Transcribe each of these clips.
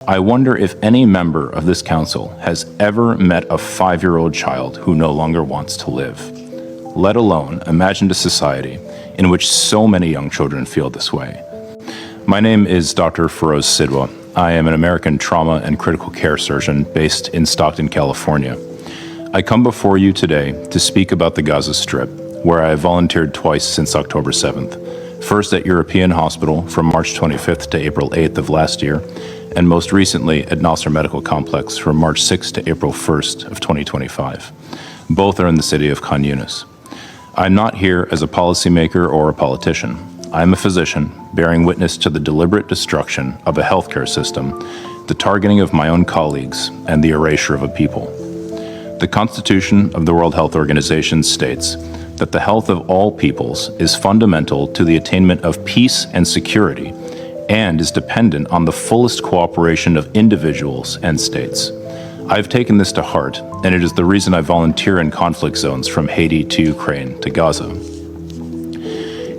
I wonder if any member of this council has ever met a 5-year-old child who no longer wants to live, let alone imagined a society in which so many young children feel this way. My name is Dr. Feroze Sidwa. I am an American trauma and critical care surgeon based in Stockton, California. I come before you today to speak about the Gaza Strip, where I have volunteered twice since October 7th, first at European Hospital from March 25th to April 8th of last year, and most recently at Nasser Medical Complex from March 6th to April 1st of 2025. Both are in the city of Khan Yunis. I'm not here as a policymaker or a politician. I'm a physician bearing witness to the deliberate destruction of a healthcare system, the targeting of my own colleagues, and the erasure of a people. The Constitution of the World Health Organization states that the health of all peoples is fundamental to the attainment of peace and security, and is dependent on the fullest cooperation of individuals and states. I've taken this to heart, and it is the reason I volunteer in conflict zones from Haiti to Ukraine to Gaza.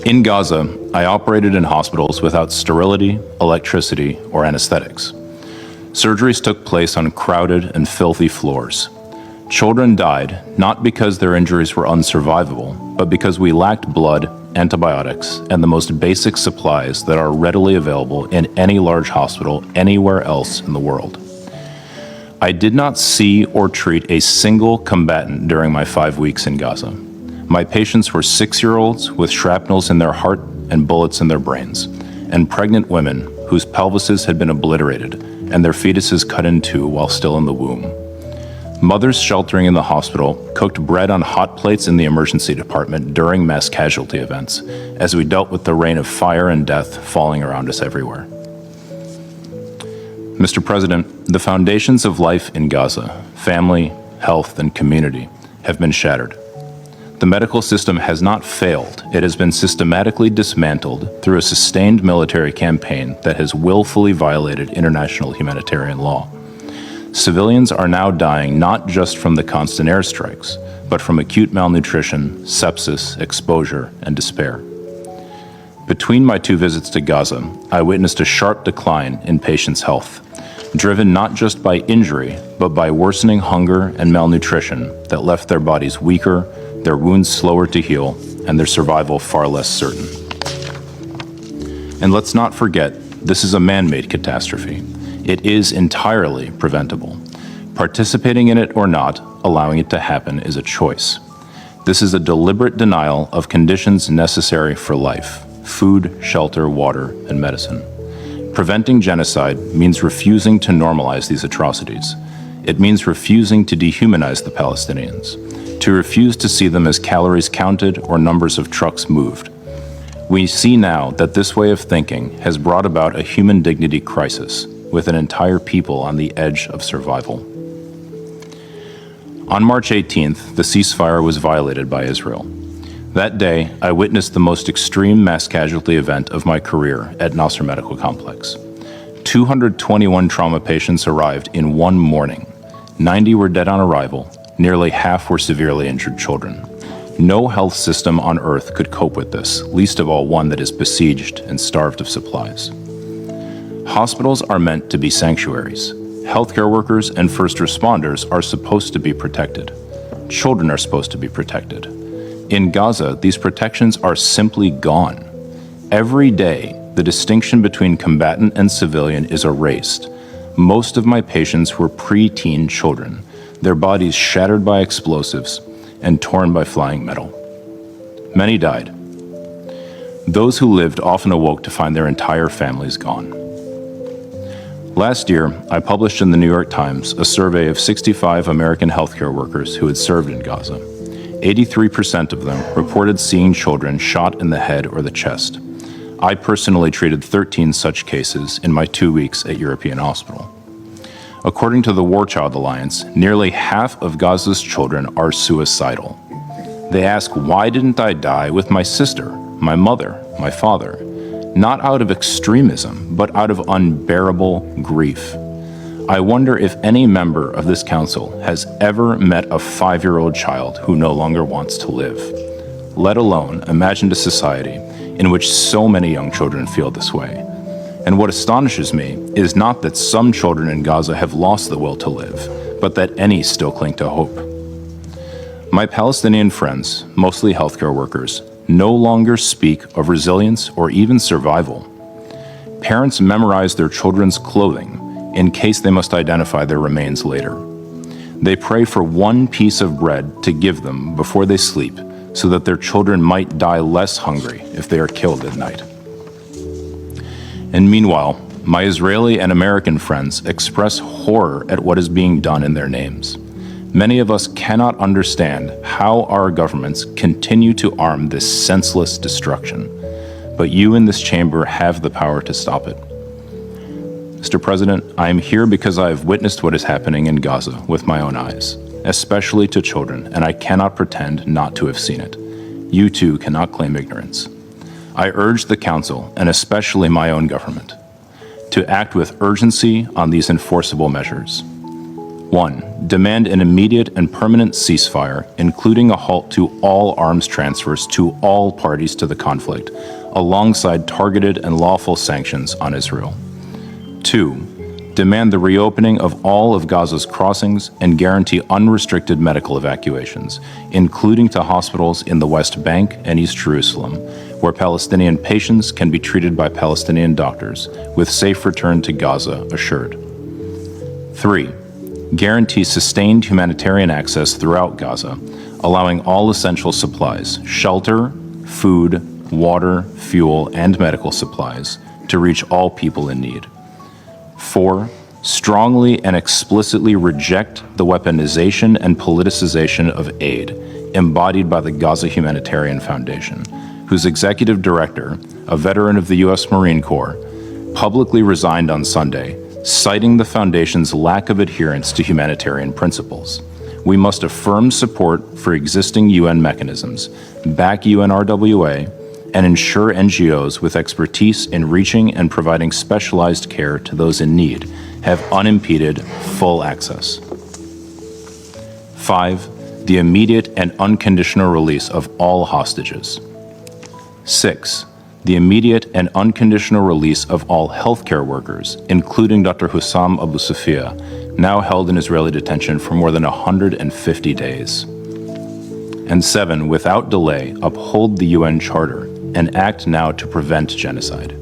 In Gaza, I operated in hospitals without sterility, electricity, or anesthetics. Surgeries took place on crowded and filthy floors. Children died not because their injuries were unsurvivable, but because we lacked blood, antibiotics, and the most basic supplies that are readily available in any large hospital anywhere else in the world. I did not see or treat a single combatant during my 5 weeks in Gaza. My patients were 6-year-olds with shrapnels in their heart and bullets in their brains, and pregnant women whose pelvises had been obliterated and their fetuses cut in two while still in the womb. Mothers sheltering in the hospital cooked bread on hot plates in the emergency department during mass casualty events, as we dealt with the rain of fire and death falling around us everywhere. Mr. President, the foundations of life in Gaza, family, health, and community, have been shattered. The medical system has not failed. It has been systematically dismantled through a sustained military campaign that has willfully violated international humanitarian law. Civilians are now dying not just from the constant airstrikes, but from acute malnutrition, sepsis, exposure, and despair. Between my 2 visits to Gaza, I witnessed a sharp decline in patients' health, driven not just by injury, but by worsening hunger and malnutrition that left their bodies weaker, their wounds slower to heal, and their survival far less certain. And let's not forget, this is a man-made catastrophe. It is entirely preventable. Participating in it or not, allowing it to happen is a choice. This is a deliberate denial of conditions necessary for life: food, shelter, water, and medicine. Preventing genocide means refusing to normalize these atrocities. It means refusing to dehumanize the Palestinians, to refuse to see them as calories counted or numbers of trucks moved. We see now that this way of thinking has brought about a human dignity crisis, with an entire people on the edge of survival. On March 18th, the ceasefire was violated by Israel. That day, I witnessed the most extreme mass casualty event of my career at Nasser Medical Complex. 221 trauma patients arrived in one morning. 90 were dead on arrival. Nearly half were severely injured children. No health system on earth could cope with this, least of all one that is besieged and starved of supplies. Hospitals are meant to be sanctuaries. Healthcare workers and first responders are supposed to be protected. Children are supposed to be protected. In Gaza, these protections are simply gone. Every day, the distinction between combatant and civilian is erased. Most of my patients were pre-teen children, their bodies shattered by explosives and torn by flying metal. Many died. Those who lived often awoke to find their entire families gone. Last year, I published in the New York Times a survey of 65 American healthcare workers who had served in Gaza. 83% of them reported seeing children shot in the head or the chest. I personally treated 13 such cases in my 2 weeks at European Hospital. According to the War Child Alliance, nearly half of Gaza's children are suicidal. They ask, why didn't I die with my sister, my mother, my father? Not out of extremism, but out of unbearable grief. I wonder if any member of this council has ever met a 5-year-old child who no longer wants to live, let alone imagined a society in which so many young children feel this way. And what astonishes me is not that some children in Gaza have lost the will to live, but that any still cling to hope. My Palestinian friends, mostly healthcare workers, no longer speak of resilience or even survival. Parents memorize their children's clothing in case they must identify their remains later. They pray for one piece of bread to give them before they sleep so that their children might die less hungry if they are killed at night. And meanwhile, my Israeli and American friends express horror at what is being done in their names. Many of us cannot understand how our governments continue to arm this senseless destruction, but you in this chamber have the power to stop it. Mr. President, I am here because I have witnessed what is happening in Gaza with my own eyes, especially to children, and I cannot pretend not to have seen it. You too cannot claim ignorance. I urge the Council, and especially my own government, to act with urgency on these enforceable measures. 1. Demand an immediate and permanent ceasefire, including a halt to all arms transfers to all parties to the conflict, alongside targeted and lawful sanctions on Israel. 2. Demand the reopening of all of Gaza's crossings and guarantee unrestricted medical evacuations, including to hospitals in the West Bank and East Jerusalem, where Palestinian patients can be treated by Palestinian doctors, with safe return to Gaza assured. 3. Guarantee sustained humanitarian access throughout Gaza, allowing all essential supplies, shelter, food, water, fuel, and medical supplies to reach all people in need. 4. Strongly and explicitly reject the weaponization and politicization of aid embodied by the Gaza Humanitarian Foundation, whose executive director, a veteran of the U.S. Marine Corps, publicly resigned on Sunday, citing the Foundation's lack of adherence to humanitarian principles. We must affirm support for existing UN mechanisms, back UNRWA, and ensure NGOs with expertise in reaching and providing specialized care to those in need have unimpeded, full access. 5. The immediate and unconditional release of all hostages. 6. The immediate and unconditional release of all healthcare workers, including Dr. Hussam Abu Sufia, now held in Israeli detention for more than 150 days. And 7. Without delay, uphold the UN Charter and act now to prevent genocide.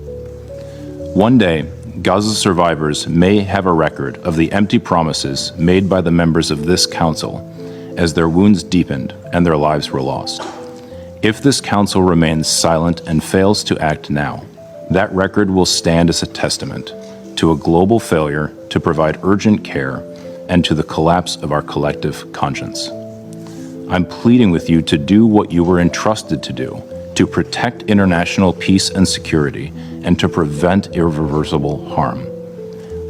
One day, Gaza survivors may have a record of the empty promises made by the members of this council as their wounds deepened and their lives were lost. If this council remains silent and fails to act now, that record will stand as a testament to a global failure to provide urgent care and to the collapse of our collective conscience. I'm pleading with you to do what you were entrusted to do, to protect international peace and security, and to prevent irreversible harm.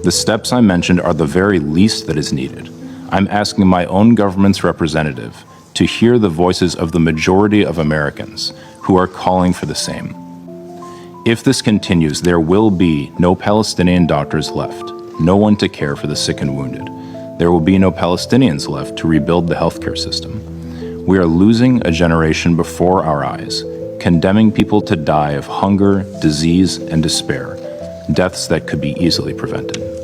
The steps I mentioned are the very least that is needed. I'm asking my own government's representative to hear the voices of the majority of Americans who are calling for the same. If this continues, there will be no Palestinian doctors left, no one to care for the sick and wounded. There will be no Palestinians left to rebuild the healthcare system. We are losing a generation before our eyes, condemning people to die of hunger, disease, and despair, deaths that could be easily prevented.